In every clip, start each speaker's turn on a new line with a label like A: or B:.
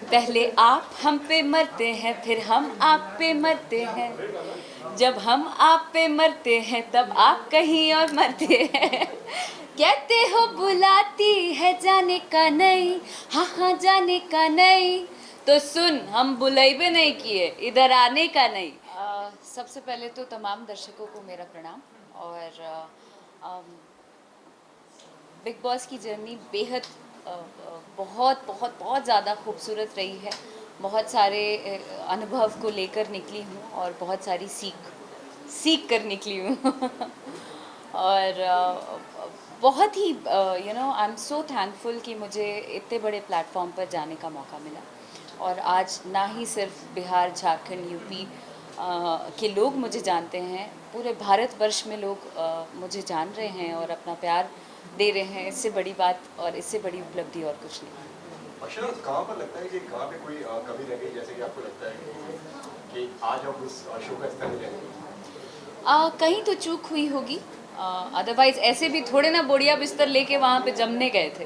A: पहले आप हम पे मरते हैं, फिर हम आप पे मरते हैं। जब हम आप पे मरते हैं तब आप कहीं और मरते हैं। कहते हो बुलाती है जाने का नहीं, हाँ हाँ जाने का नहीं। तो सुन, हम बुलाइबे नहीं किए, इधर आने का नहीं। सबसे पहले तो तमाम दर्शकों को मेरा प्रणाम। और बिग बॉस की जर्नी बेहद बहुत बहुत बहुत ज़्यादा खूबसूरत रही है। बहुत सारे अनुभव को लेकर निकली हूँ और बहुत सारी सीख सीख कर निकली हूँ। और बहुत ही आई एम सो थैंकफुल कि मुझे इतने बड़े प्लेटफॉर्म पर जाने का मौका मिला। और आज ना ही सिर्फ बिहार, झारखंड, यूपी के लोग मुझे जानते हैं, पूरे भारतवर्ष में लोग मुझे जान रहे हैं और अपना प्यार दे रहे हैं। इससे बड़ी बात और इससे बड़ी उपलब्धि और कुछ नहीं।
B: अक्षरा, कहाँ पर लगता है कि कहाँ पे कोई कमी रह गई, जैसे कि आपको लगता है कि आज हम उस शो का स्तर ले लेंगे?
A: कहीं तो चूक हुई होगी। अदरवाइज ऐसे भी थोड़े ना बोड़िया बिस्तर लेके वहाँ पे जमने गए थे।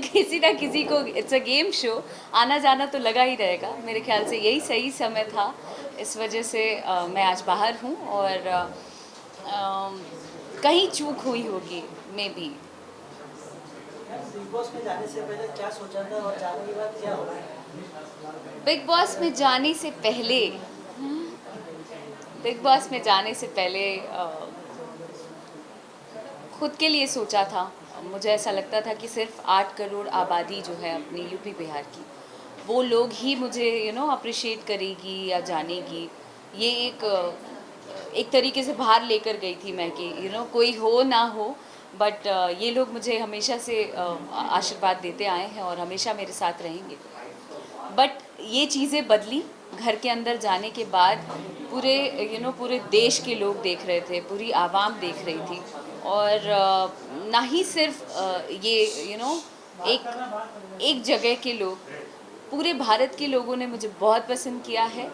A: किसी ना किसी को, इट्स अ गेम शो, आना जाना तो लगा ही रहेगा। मेरे ख्याल से यही सही समय था। इस वजह से मैं आज बाहर हूँ और कहीं चूक हुई होगी मे बी।
C: बिग बॉस में जाने से पहले क्या सोचा था और जाने के बाद क्या होगा?
A: बिग बॉस में जाने से पहले बिग बॉस में जाने से पहले खुद के लिए सोचा था। मुझे ऐसा लगता था कि सिर्फ 8 करोड़ आबादी जो है अपनी यूपी बिहार की, वो लोग ही मुझे अप्रिशिएट करेगी या जानेगी। ये एक तरीके से बाहर लेकर गई थी मैं कि कोई हो ना हो, बट ये लोग मुझे हमेशा से आशीर्वाद देते आए हैं और हमेशा मेरे साथ रहेंगे। बट ये चीज़ें बदली घर के अंदर जाने के बाद। पूरे पूरे देश के लोग देख रहे थे, पूरी आवाम देख रही थी। और ना ही सिर्फ ये एक एक जगह के लोग, पूरे भारत के लोगों ने मुझे बहुत पसंद किया है।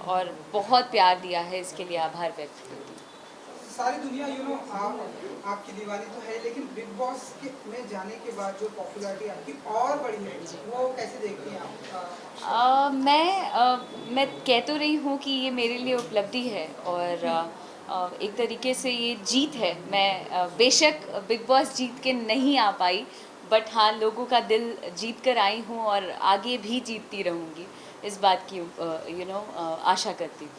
A: और बहुत प्यार दिया है, इसके लिए आभार व्यक्त करती हूँ।
D: सारी दुनिया आपकी दीवानी तो है, लेकिन बिग बॉस के में जाने के बाद जो पॉपुलैरिटी आपकी और बढ़ी है, वो कैसे देखती हैं आप?
A: मैं कह तो रही हूँ कि ये मेरे लिए उपलब्धि है और एक तरीके से ये जीत है। मैं बेशक बिग बॉस जीत के नहीं आ पाई, बट हाँ, लोगों का दिल जीत कर आई हूँ और आगे भी जीतती रहूँगी, इस बात की आशा करती हूँ।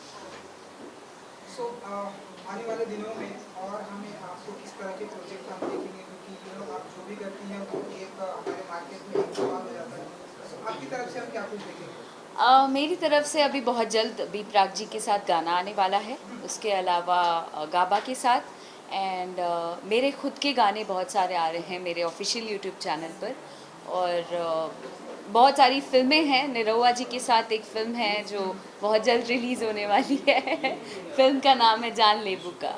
D: आने वाले दिनों में और हमें आपको किस तरह के प्रोजेक्ट हम देखेंगे, क्योंकि आप जो भी करती हैं वो एक हमारे मार्केट में एक सवाल हो जाता है। तो आपकी तरफ से हम क्या कुछ देखेंगे?
A: मेरी तरफ से अभी बहुत जल्द बी प्राक जी के साथ गाना आने वाला है, उसके अलावा गाबा के साथ। एंड मेरे खुद के गाने बहुत सारे आ रहे हैं मेरे ऑफिशियल यूट्यूब चैनल पर। और बहुत सारी फिल्में हैं। निरहुआ जी के साथ एक फ़िल्म है जो बहुत जल्द रिलीज़ होने वाली है। फिल्म का नाम है जान लेबू का।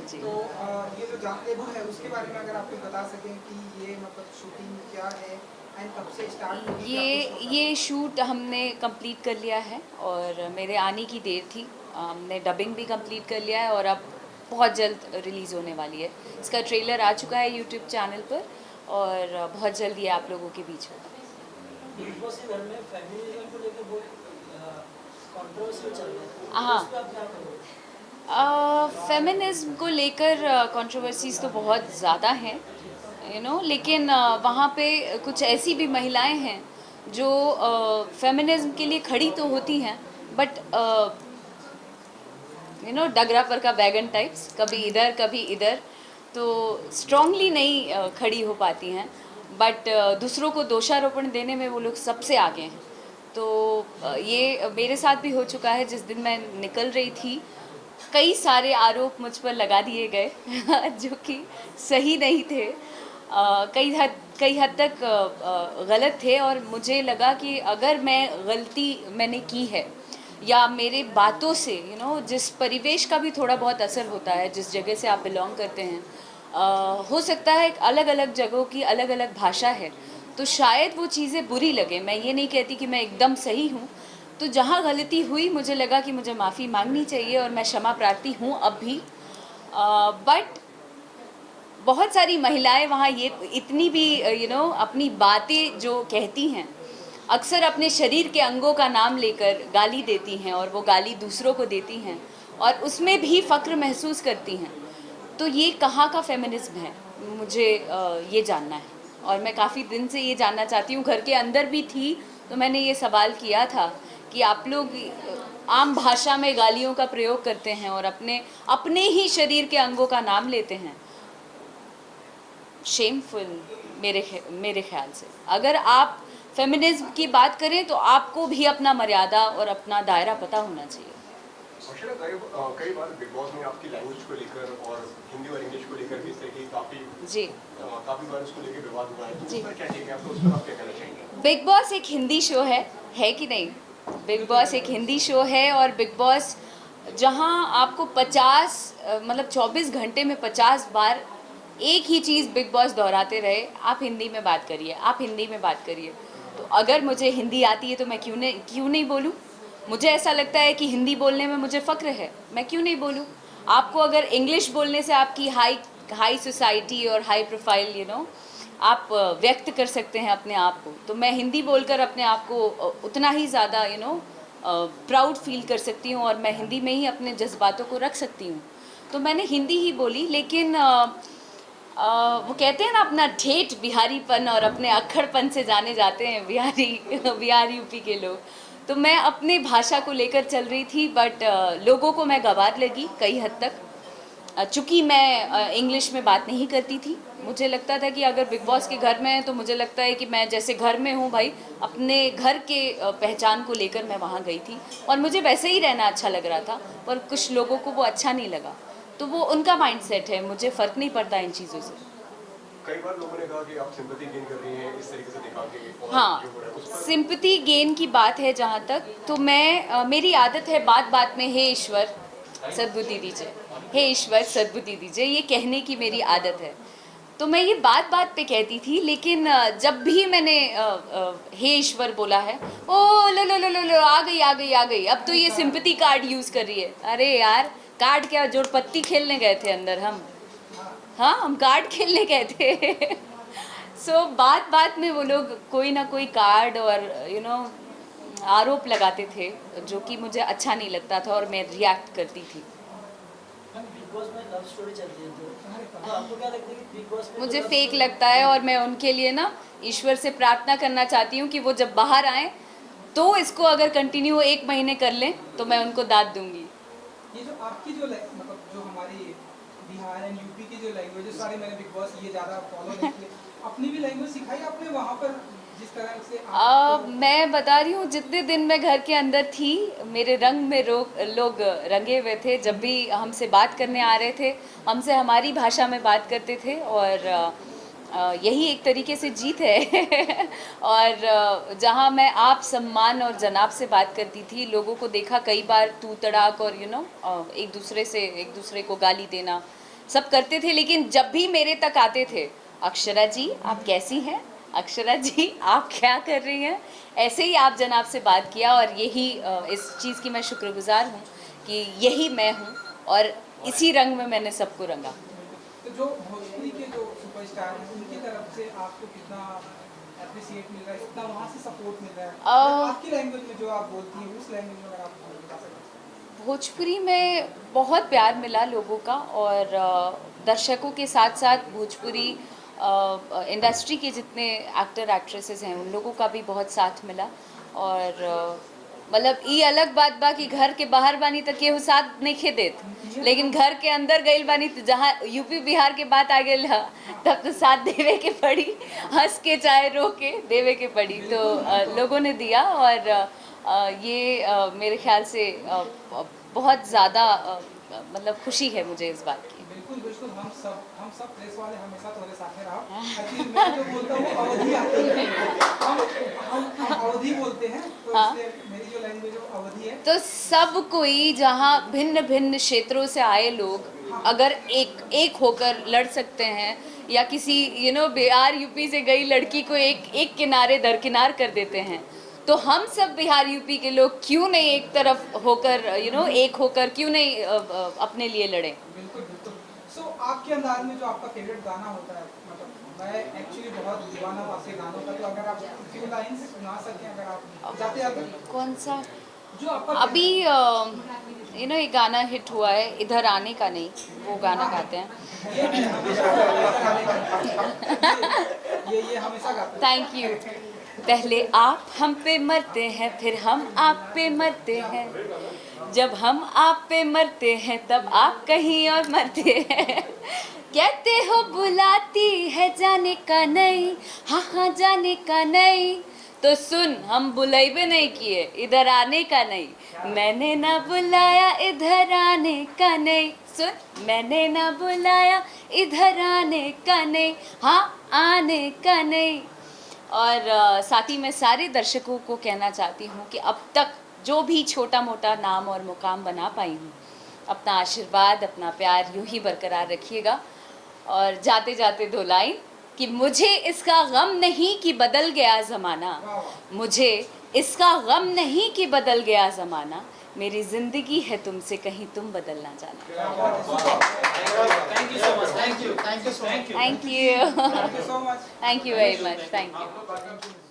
A: जी।
D: तो ये जो जान लेबू है उसके बारे में अगर आप कुछ बता सकें कि ये मतलब शूटिंग क्या है एंड कब से स्टार्ट होगी?
A: ये शूट हमने कंप्लीट कर लिया है और मेरे आने की देर थी। हमने डबिंग भी कंप्लीट कर लिया है और अब बहुत जल्द रिलीज़ होने वाली है। इसका ट्रेलर आ चुका है यूट्यूब चैनल पर और बहुत जल्द ये आप लोगों के बीच होगा।
C: बिग बॉस के घर में फेमिनिज्म को लेकर बहुत कंट्रोवर्सी चल रही है।
A: हाँ,
C: उस पे आप क्या करोगे?
A: फेमिनिज्म को लेकर कंट्रोवर्सीज तो बहुत ज़्यादा हैं, लेकिन वहाँ पे कुछ ऐसी भी महिलाएं हैं जो फेमिनिज्म के लिए खड़ी तो होती हैं, बट डगरा पर का बैगन टाइप्स, कभी इधर कभी इधर, तो स्ट्रांगली नहीं खड़ी हो पाती हैं। बट दूसरों को दोषारोपण देने में वो लोग सबसे आगे हैं। तो ये मेरे साथ भी हो चुका है। जिस दिन मैं निकल रही थी, कई सारे आरोप मुझ पर लगा दिए गए जो कि सही नहीं थे। कई हद तक गलत थे और मुझे लगा कि अगर मैं गलती मैंने की है या मेरे बातों से जिस परिवेश का भी थोड़ा बहुत असर होता है, जिस जगह से आप बिलोंग करते हैं, हो सकता है अलग अलग जगहों की अलग अलग भाषा है, तो शायद वो चीज़ें बुरी लगे। मैं ये नहीं कहती कि मैं एकदम सही हूँ। तो जहाँ गलती हुई मुझे लगा कि मुझे माफ़ी मांगनी चाहिए और मैं क्षमा प्रार्थी हूँ अब भी। बट बहुत सारी महिलाएं वहाँ ये इतनी भी अपनी बातें जो कहती हैं, अक्सर अपने शरीर के अंगों का नाम लेकर गाली देती हैं और वो गाली दूसरों को देती हैं और उसमें भी फ़क्र महसूस करती हैं। तो ये कहाँ का फेमिनिज्म है, मुझे ये जानना है और मैं काफ़ी दिन से ये जानना चाहती हूँ। घर के अंदर भी थी तो मैंने ये सवाल किया था कि आप लोग आम भाषा में गालियों का प्रयोग करते हैं और अपने ही शरीर के अंगों का नाम लेते हैं। शेमफुल मेरे ख्याल से। अगर आप फेमिनिज्म की बात करें तो आपको भी अपना मर्यादा और अपना दायरा पता होना चाहिए।
B: अक्षरा, कई बार बिग बॉस में आपकी लैंग्वेज को लेकर और हिंदी और इंग्लिश को लेकर भी इस तरह की काफ़ी बार उसको लेकर विवाद हुआ है, तो उस पर क्या कहेंगे आप, तो उस पर आप क्या कहना चाहेंगे?
A: बिग बॉस एक हिंदी शो है कि नहीं? बिग बॉस एक हिंदी शो है और बिग बॉस जहां आपको 24 घंटे में 50 बार एक ही चीज़ बिग बॉस दोहराते रहे, आप हिंदी में बात करिए, आप हिंदी में बात करिए। तो अगर मुझे हिंदी आती है तो मैं क्यों नहीं बोलूँ? मुझे ऐसा लगता है कि हिंदी बोलने में मुझे फ़क्र है, मैं क्यों नहीं बोलूँ? आपको अगर इंग्लिश बोलने से आपकी हाई सोसाइटी और हाई प्रोफाइल आप व्यक्त कर सकते हैं अपने आप को, तो मैं हिंदी बोलकर अपने आप को उतना ही ज़्यादा प्राउड फील कर सकती हूँ और मैं हिंदी में ही अपने जज्बातों को रख सकती हूँ। तो मैंने हिंदी ही बोली, लेकिन वो कहते हैं ना, अपना ठेठ बिहारीपन और अपने अक्खड़पन से जाने जाते हैं बिहार यूपी के लोग। तो मैं अपने भाषा को लेकर चल रही थी, बट लोगों को मैं गंवार लगी कई हद तक। चूँकि मैं इंग्लिश में बात नहीं करती थी, मुझे लगता था कि अगर बिग बॉस के घर में है तो मुझे लगता है कि मैं जैसे घर में हूँ भाई, अपने घर के पहचान को लेकर मैं वहाँ गई थी और मुझे वैसे ही रहना अच्छा लग रहा था, पर कुछ लोगों को वो अच्छा नहीं लगा। तो वो उनका माइंडसेट है, मुझे फ़र्क नहीं पड़ता इन चीज़ों से।
B: कई बार लोगों ने कहा कि आप सिंपैथी गेन कर रही हैं इस तरीके से दिखा के, और
A: हाँ,
B: जो हो रहा है उस पर
A: सिंपैथी गेन की बात है जहाँ तक, तो मैं मेरी आदत है बात बात में हे ईश्वर सद्बुद्धि दीजिए, हे ईश्वर सद्बुद्धि दीजिए, ये कहने की मेरी आदत है। तो मैं ये बात बात पे कहती थी, लेकिन जब भी मैंने हे ईश्वर बोला है, ओ लो आ गई, अब तो ये सिंपैथी कार्ड यूज़ कर रही है। अरे यार, कार्ड क्या, जोड़पत्ती खेलने गए थे अंदर हम। हाँ, हम कार्ड खेलने गए थे। सो बात बात में वो लोग कोई ना कोई कार्ड और आरोप लगाते थे, जो कि मुझे अच्छा नहीं लगता था और मैं रिएक्ट करती थी।
C: बिग बॉस में लव स्टोरी चलती है, तो आपको क्या लगता है कि बिग बॉस में
A: मुझे फेक लगता है और मैं उनके लिए ना ईश्वर से प्रार्थना करना चाहती हूँ कि वो जब बाहर आए तो इसको अगर कंटिन्यू 1 महीने कर लें तो मैं उनको दाद दूंगी।
D: ये जो आपकी जो मतलब जो हमारी बिहार एंड यूपी की जो लैंग्वेज है, सारी मैंने बिग बॉस ये ज़्यादा फॉलो नहीं किए, अपनी भी लैंग्वेज सिखाई आपने वहाँ पर जिस तरह से
A: मैं बता रही हूँ, जितने दिन मैं घर के अंदर थी मेरे रंग में लोग रंगे हुए थे। जब भी हमसे बात करने आ रहे थे, हमसे हमारी भाषा में बात करते थे और यही एक तरीके से जीत है। और जहाँ मैं आप सम्मान और जनाब से बात करती थी, लोगों को देखा कई बार तू तड़ाक और एक दूसरे को गाली देना सब करते थे, लेकिन जब भी मेरे तक आते थे, अक्षरा जी आप कैसी हैं, अक्षरा जी आप क्या कर रही हैं, ऐसे ही आप जनाब से बात किया। और यही इस चीज़ की मैं शुक्रगुजार हूँ कि यही मैं हूँ और इसी रंग में मैंने सबको रंगा।
D: तो जो भोजपुरी के जो सुपरस्टार हैं उनकी तरफ से आपको कितना एप्रिसिएट मिल रहा है, कितना वहाँ से सपोर्ट मिल रहा है आपकी लैंग्वेज में जो आप बोलती हैं, उस लैंग्वेज में अगर आप बता सकते?
A: भोजपुरी में बहुत प्यार मिला लोगों का और दर्शकों के साथ साथ भोजपुरी इंडस्ट्री के जितने एक्टर एक्ट्रेसेस हैं उन लोगों का भी बहुत साथ मिला। और मतलब ये अलग बात बा कि घर के बाहर बानी तक केहू साथ नहीं खे देत, लेकिन घर के अंदर गई बानी तो जहाँ यूपी बिहार के बात आ गई तब तो साथ देवे के पड़ी, हंस के चाहे रो के देवे के पड़ी। तो लोगों ने दिया और ये मेरे ख्याल से बहुत ज़्यादा मतलब खुशी है मुझे इस बात की।
D: बिल्कुल बिल्कुल, हम सब प्रेस वाले हमेशा तुम्हारे साथ रहो। एक्चुअली मैं जो बोलता हूँ अवधी आती है, हम अवधी बोलते हैं, तो इसलिए मेरी जो लैंग्वेज है अवधी है।
A: तो सब कोई जहाँ भिन्न भिन्न क्षेत्रों से आए लोग अगर एक होकर लड़ सकते हैं, या किसी बिहार यूपी से गई लड़की को एक किनारे दरकिनार कर देते हैं, तो हम सब बिहार यूपी के लोग क्यों नहीं एक तरफ होकर एक होकर क्यों नहीं अपने लिए लड़ें।
D: बिल्कुल बिल्कुल। सो आपके अंदाज में जो आपका फेवरेट गाना होता है, मतलब मैं एक्चुअली बहुत दीवाना हूं आपके गानों का, तो अगर आप फ्यू लाइंस सुना सकें अगर आप जाते जाते।
A: कौन सा?
D: जो आपका
A: अभी ये गाना हिट हुआ है, इधर आने का नहीं, वो गाना गाते हैं।
D: ये हमेशा गाते हैं।
A: Thank you. पहले आप हम पे मरते हैं, फिर हम आप पे मरते हैं, जब हम आप पे मरते हैं तब आप कहीं और मरते हैं। कहते हो बुलाती है जाने का नहीं, हाँ हाँ जाने का नहीं, तो सुन हम बुलाइबे नहीं किए, इधर आने का नहीं। मैंने ना बुलाया इधर आने का नहीं, सुन मैंने ना बुलाया इधर आने का नहीं, हाँ आने का नहीं। और साथ ही मैं सारे दर्शकों को कहना चाहती हूँ कि अब तक जो भी छोटा मोटा नाम और मुकाम बना पाई हूँ, अपना आशीर्वाद अपना प्यार यूं ही बरकरार रखिएगा। और जाते जाते 2 लाइन कि मुझे इसका गम नहीं कि बदल गया ज़माना, मुझे इसका गम नहीं कि बदल गया ज़माना, मेरी ज़िंदगी है तुमसे कहीं तुम बदल ना जाना।
C: Thank you so much, thank you, thank you, thank you,
A: thank you,
D: thank you so much.
A: Thank you very much, thank you.